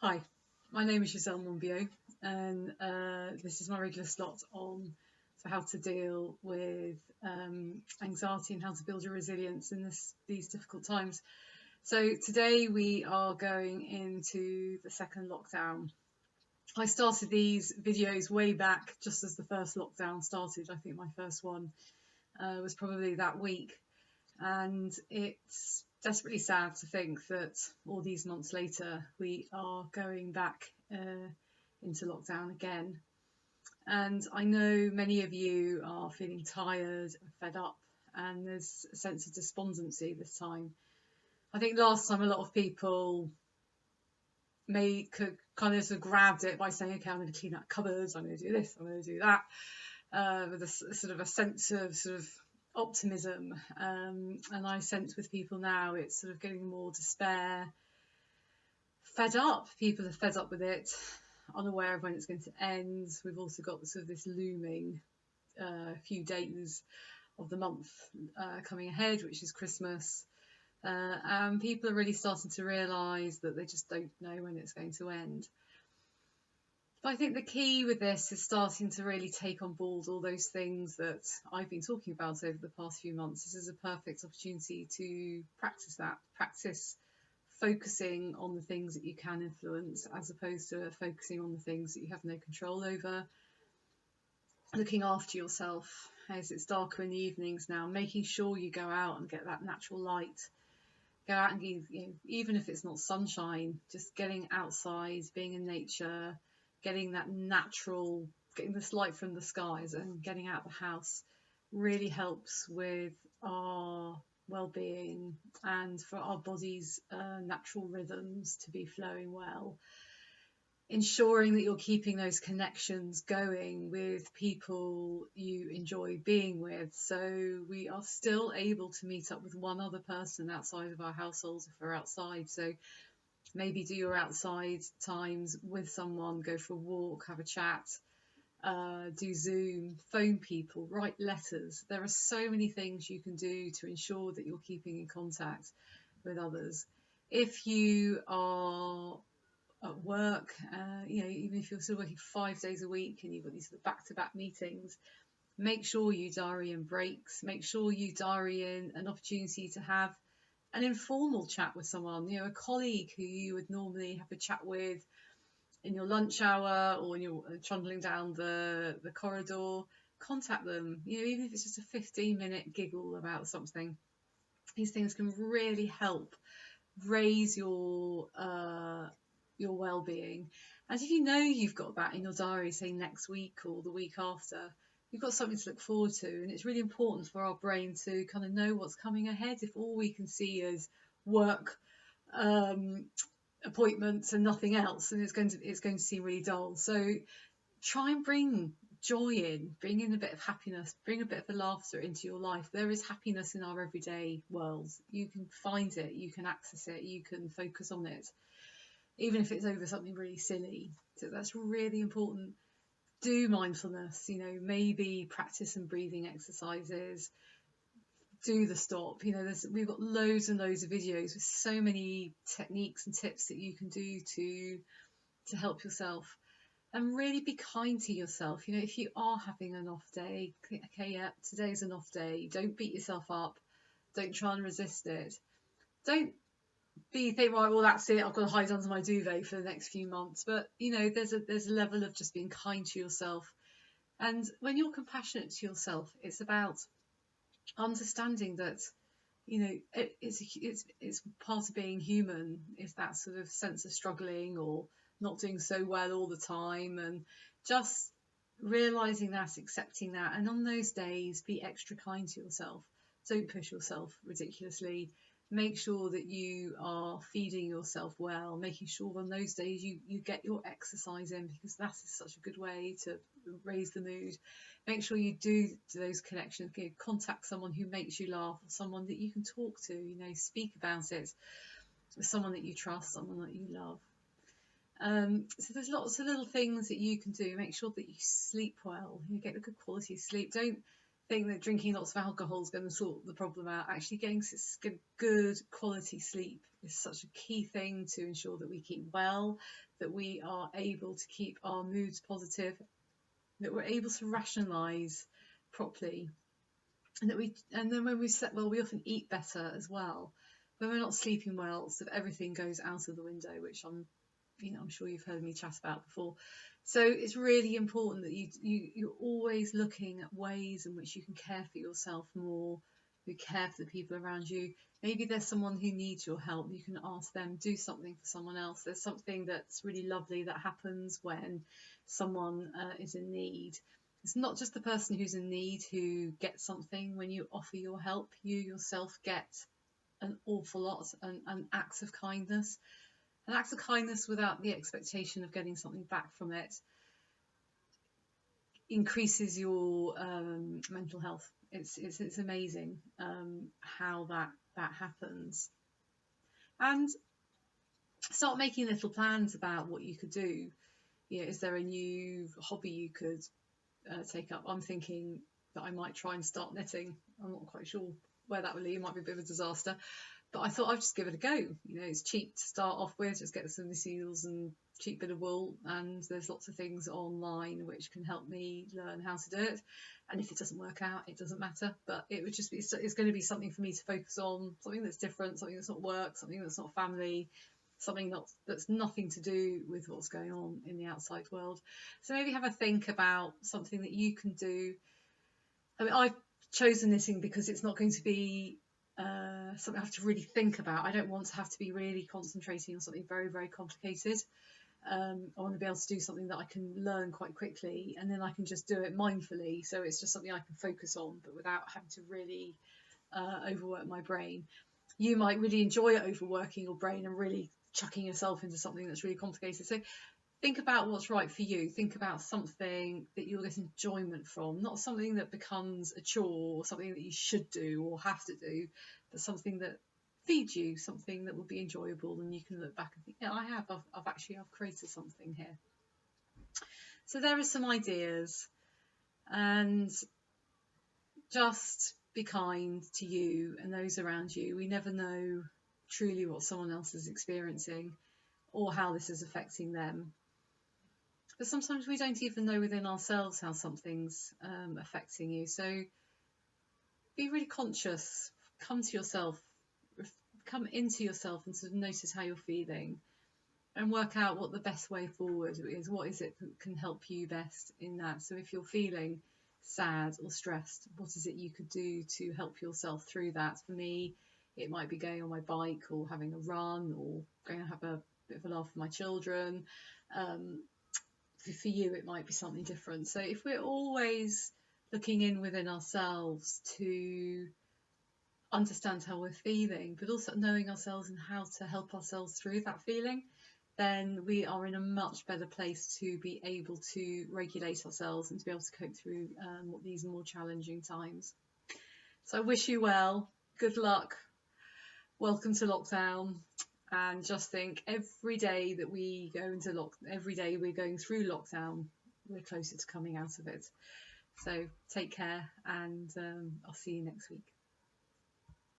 Hi, my name is Giselle, and this is my regular slot on for how to deal with anxiety and how to build your resilience in these difficult times. So today we are going into the second lockdown. I started these videos way back just as the first lockdown started. I think my first one was probably that week, and it's desperately sad to think that all these months later we are going back into lockdown again. And I know many of you are feeling tired and fed up, and there's a sense of despondency this time. I think last time a lot of people could kind of sort of grabbed it by saying, okay, I'm going to clean out cupboards, I'm going to do this, I'm going to do that, with a sort of a sense of sort of optimism. And I sense with people now it's sort of getting more despair, fed up. People are fed up with it, unaware of when it's going to end. We've also got sort of this looming few days of the month coming ahead, which is Christmas. And people are really starting to realise that they just don't know when it's going to end. But I think the key with this is starting to really take on board all those things that I've been talking about over the past few months. This is a perfect opportunity to practice that, practice focusing on the things that you can influence as opposed to focusing on the things that you have no control over. Looking after yourself as it's darker in the evenings now, making sure you go out and get that natural light. Go out and even if it's not sunshine, just getting outside, being in nature, getting that natural, getting this light from the skies and getting out of the house really helps with our well-being and for our body's natural rhythms to be flowing well. Ensuring that you're keeping those connections going with people you enjoy being with. So we are still able to meet up with one other person outside of our households if we're outside. So maybe do your outside times with someone, go for a walk, have a chat, do Zoom, phone people, write letters. There are so many things you can do to ensure that you're keeping in contact with others. If you are at work, even if you're still working 5 days a week and you've got these sort of back-to-back meetings, make sure you diary in breaks, make sure you diary in an opportunity to have an informal chat with someone, a colleague who you would normally have a chat with in your lunch hour or when you're trundling down the corridor. Contact them, even if it's just a 15-minute giggle about something. These things can really help raise your well-being. And if you know you've got that in your diary, say next week or the week after, you've got something to look forward to. And it's really important for our brain to kind of know what's coming ahead. If all we can see is work, appointments and nothing else, and it's going to seem really dull. So try and bring joy in, bring in a bit of happiness, bring a bit of laughter into your life. There is happiness in our everyday world. You can find it, you can access it, you can focus on it, even if it's over something really silly. So that's really important. Do mindfulness, maybe practice some breathing exercises, do the stop. We've got loads and loads of videos with so many techniques and tips that you can do to help yourself. And really be kind to yourself. If you are having an off day, okay, yeah, today's an off day. Don't beat yourself up. Don't try and resist it. Don't think, right, well, that's it, I've got to hide under my duvet for the next few months. But there's a level of just being kind to yourself. And when you're compassionate to yourself, it's about understanding that it's part of being human, is that sort of sense of struggling or not doing so well all the time, and just realizing that, accepting that, and on those days be extra kind to yourself. Don't push yourself ridiculously. Make sure that you are feeding yourself well, making sure on those days you get your exercise in, because that is such a good way to raise the mood. Make sure you do those connections. Contact someone who makes you laugh, or someone that you can talk to, speak about it with someone that you trust, someone that you love. So there's lots of little things that you can do. Make sure that you sleep well, get a good quality of sleep. Don't think that drinking lots of alcohol is going to sort the problem out. Actually getting good quality sleep is such a key thing to ensure that we keep well, that we are able to keep our moods positive, that we're able to rationalise properly, and then when we sleep well, we often eat better as well. When we're not sleeping well, so everything goes out of the window, which I'm sure you've heard me chat about before. So it's really important that you're always looking at ways in which you can care for yourself more, you care for the people around you. Maybe there's someone who needs your help, you can ask them, do something for someone else. There's something that's really lovely that happens when someone is in need. It's not just the person who's in need who gets something. When you offer your help, you yourself get an awful lot, and acts of kindness. An act of kindness without the expectation of getting something back from it increases your mental health. It's amazing how that happens. And start making little plans about what you could do. Is there a new hobby you could take up? I'm thinking that I might try and start knitting. I'm not quite sure where that will lead. It might be a bit of a disaster, but I thought I'd just give it a go. It's cheap to start off with. Just get some needles and cheap bit of wool, and there's lots of things online which can help me learn how to do it. And if it doesn't work out, it doesn't matter, but it would just be, it's going to be something for me to focus on, something that's different, something that's not work, something that's not family, something that's nothing to do with what's going on in the outside world. So maybe have a think about something that you can do. I mean, I've chosen knitting because it's not going to be something I have to really think about. I don't want to have to be really concentrating on something very, very complicated. I want to be able to do something that I can learn quite quickly, and then I can just do it mindfully. So it's just something I can focus on, but without having to really overwork my brain. You might really enjoy overworking your brain and really chucking yourself into something that's really complicated. So think about what's right for you. Think about something that you'll get enjoyment from, not something that becomes a chore or something that you should do or have to do, but something that feeds you, something that will be enjoyable, and you can look back and think, yeah, I've created something here. So there are some ideas, and just be kind to you and those around you. We never know truly what someone else is experiencing or how this is affecting them. But sometimes we don't even know within ourselves how something's affecting you. So be really conscious, come to yourself, come into yourself and sort of notice how you're feeling and work out what the best way forward is. What is it that can help you best in that? So if you're feeling sad or stressed, what is it you could do to help yourself through that? For me, it might be going on my bike or having a run or going to have a bit of a laugh with my children. For you, it might be something different. So if we're always looking in within ourselves to understand how we're feeling, but also knowing ourselves and how to help ourselves through that feeling, then we are in a much better place to be able to regulate ourselves and to be able to cope through these more challenging times. So I wish you well, good luck, welcome to lockdown, and just think every day that we go into every day we're going through lockdown, we're closer to coming out of it. So take care, and I'll see you next week.